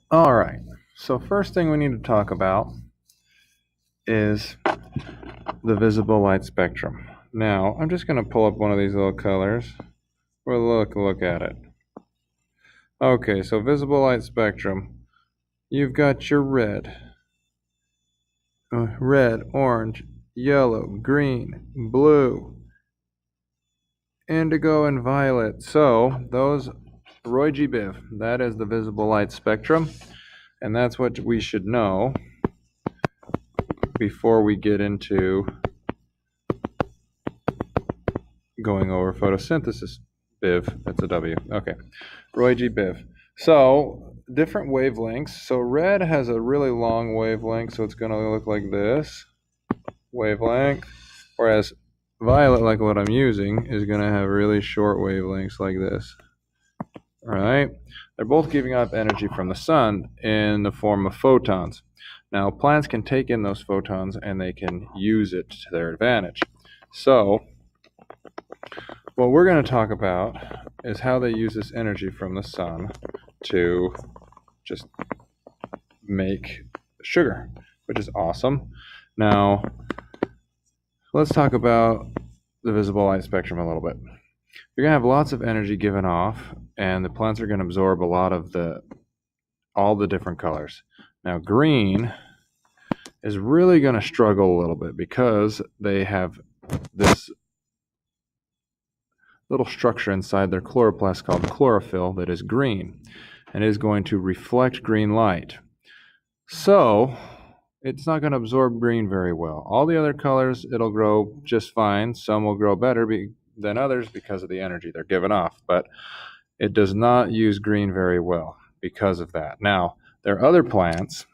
All right. So first thing we need to talk about is the visible light spectrum. Now, I'm just going to pull up one of these little colors. We'll look at it. Okay, so visible light spectrum. You've got your red, orange, yellow, green, blue, indigo, and violet. So those Roy G. Biv, that is the visible light spectrum, and that's what we should know before we get into going over photosynthesis. Biv, that's a W. Okay, Roy G. Biv. So different wavelengths. So red has a really long wavelength, so it's going to look like this wavelength, whereas violet, like what I'm using, is going to have really short wavelengths like this. All right, they're both giving up energy from the sun in the form of photons. Now, plants can take in those photons and they can use it to their advantage. So what we're going to talk about is how they use this energy from the sun to just make sugar, which is awesome. Now, let's talk about the visible light spectrum a little bit. You're going to have lots of energy given off, and the plants are going to absorb a lot of all the different colors. Now, green is really going to struggle a little bit because they have this little structure inside their chloroplast called chlorophyll that is green and is going to reflect green light. So it's not going to absorb green very well. All the other colors, it'll grow just fine. Some will grow better than others because of the energy they're giving off, but it does not use green very well because of that. Now, there are other plants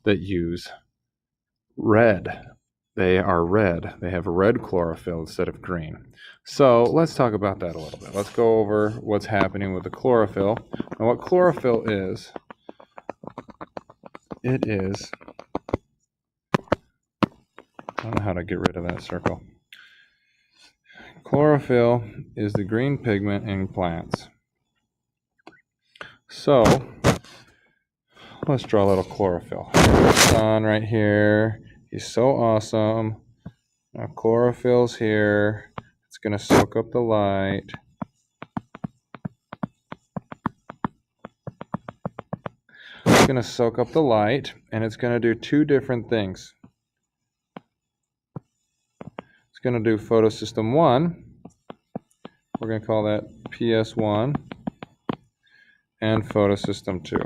that use red. They are red. They have red chlorophyll instead of green. So let's talk about that a little bit. Let's go over what's happening with the chlorophyll. And what chlorophyll is, I don't know how to get rid of that circle. Chlorophyll is the green pigment in plants. So let's draw a little chlorophyll. The sun right here. He's so awesome. Now chlorophyll's here. It's going to soak up the light. It's going to soak up the light, and it's going to do two different things. It's going to do photosystem 1. We're going to call that PS1, and photosystem 2.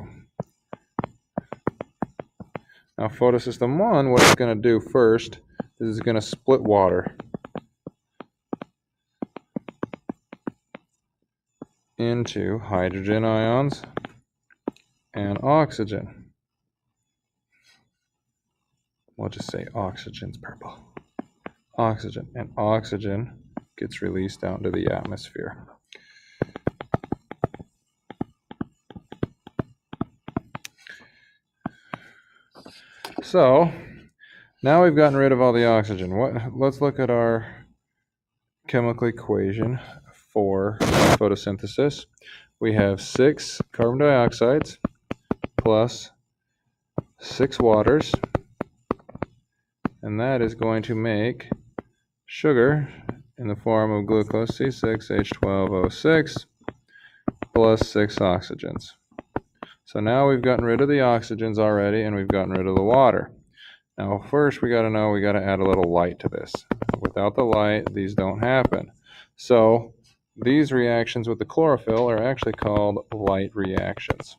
Now photosystem 1, what it's going to do first is it's going to split water into hydrogen ions and oxygen. We'll just say oxygen's purple. Oxygen, and oxygen gets released out into the atmosphere. So now we've gotten rid of all the oxygen. Let's look at our chemical equation for photosynthesis. We have 6 carbon dioxides plus 6 waters, and that is going to make sugar in the form of glucose, C6H12O6, plus 6 oxygens. So now we've gotten rid of the oxygens already, and we've gotten rid of the water. Now first we got to add a little light to this. Without the light, these don't happen. So these reactions with the chlorophyll are actually called light reactions.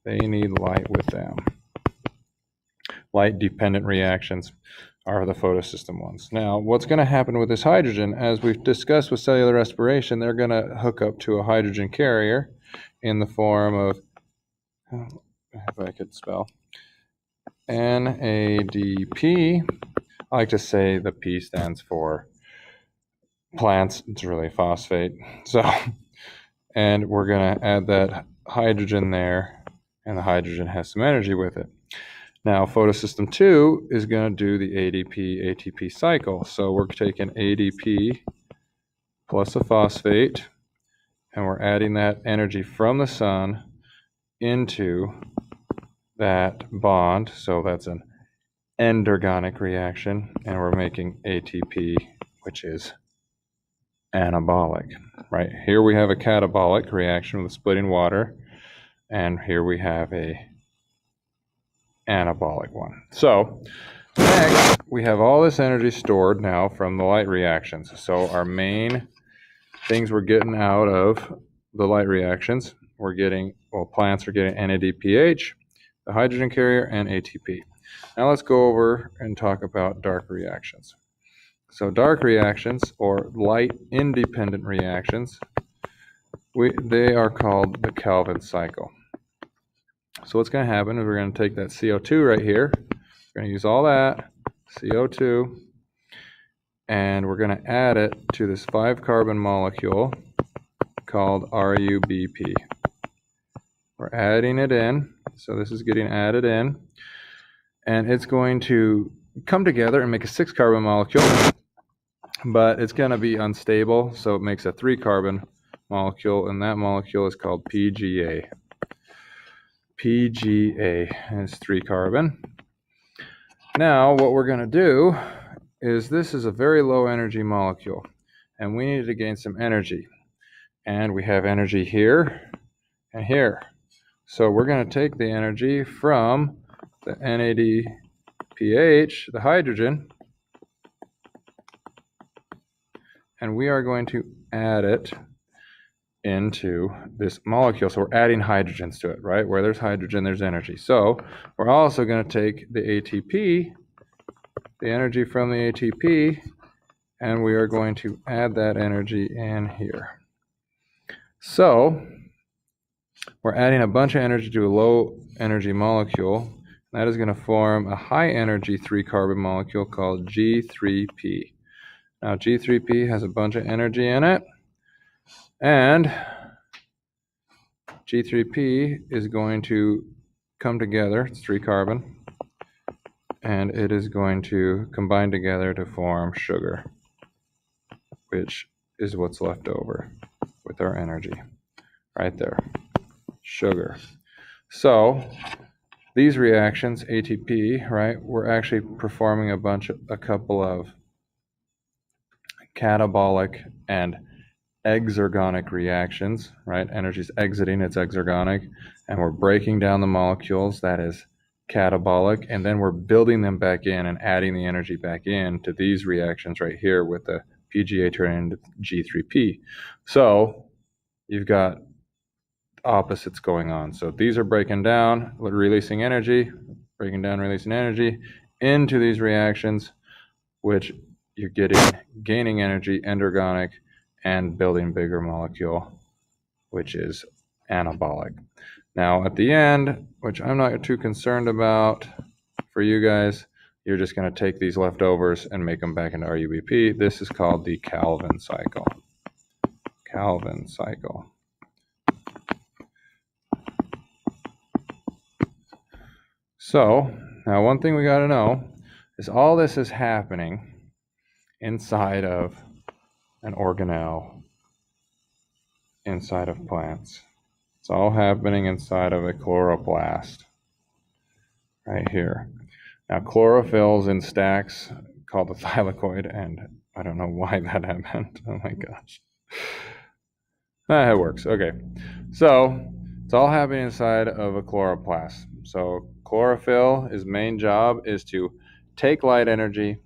They need light with them. Light-dependent reactions are the photosystem ones. Now, what's going to happen with this hydrogen, as we've discussed with cellular respiration, they're going to hook up to a hydrogen carrier in the form of, if I could spell, NADP. I like to say the P stands for plants. It's really phosphate. So, and we're going to add that hydrogen there, and the hydrogen has some energy with it. Now, photosystem 2 is going to do the ADP-ATP cycle. So we're taking ADP plus a phosphate, and we're adding that energy from the sun into that bond. So that's an endergonic reaction, and we're making ATP, which is anabolic, right? Here we have a catabolic reaction with splitting water, and here we have a anabolic one. So next, we have all this energy stored now from the light reactions. So our main things we're getting out of the light reactions, we're getting, well, plants are getting NADPH, the hydrogen carrier, and ATP. Now let's go over and talk about dark reactions. So dark reactions, or light independent reactions, they are called the Calvin cycle. So what's going to happen is we're going to take that CO2 right here, we're going to use all that CO2, and we're going to add it to this 5-carbon molecule called RUBP. We're adding it in, so this is getting added in, and it's going to come together and make a 6-carbon molecule, but it's going to be unstable, so it makes a 3-carbon molecule, and that molecule is called PGA. PGA is 3-carbon. Now what we're going to do is, this is a very low energy molecule, and we need to gain some energy, and we have energy here and here. So we're going to take the energy from the NADPH, the hydrogen, and we are going to add it into this molecule. So we're adding hydrogens to it, right? Where there's hydrogen, there's energy. So we're also going to take the ATP, the energy from the ATP, and we are going to add that energy in here. So we're adding a bunch of energy to a low energy molecule. That is going to form a high energy 3-carbon molecule called G3P. Now G3P has a bunch of energy in it, and G3P is going to come together, it's 3-carbon, and it is going to combine together to form sugar, which is what's left over with our energy right there, sugar. So these reactions, ATP, right, we're actually performing a couple of catabolic and exergonic reactions, right? Energy's exiting, it's exergonic, and we're breaking down the molecules, that is catabolic, and then we're building them back in and adding the energy back in to these reactions right here with the PGA turning into G3P. So you've got opposites going on. So these are breaking down, releasing energy, breaking down, releasing energy into these reactions, which you're gaining energy, endergonic, and building bigger molecule, which is anabolic. Now at the end, which I'm not too concerned about for you guys, you're just going to take these leftovers and make them back into RUBP. This is called the Calvin cycle. Calvin cycle. So now one thing we got to know is all this is happening inside of an organelle, inside of plants. It's all happening inside of a chloroplast right here. Now chlorophyll's in stacks called the thylakoid, and I don't know why that happened. Oh my gosh. It works. Okay. So it's all happening inside of a chloroplast. So chlorophyll, his main job is to take light energy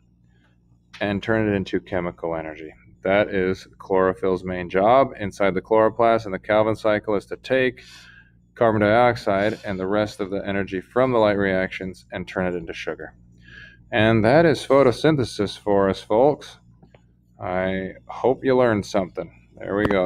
and turn it into chemical energy. That is chlorophyll's main job inside the chloroplast, and the Calvin cycle is to take carbon dioxide and the rest of the energy from the light reactions and turn it into sugar. And that is photosynthesis for us, folks. I hope you learned something. There we go.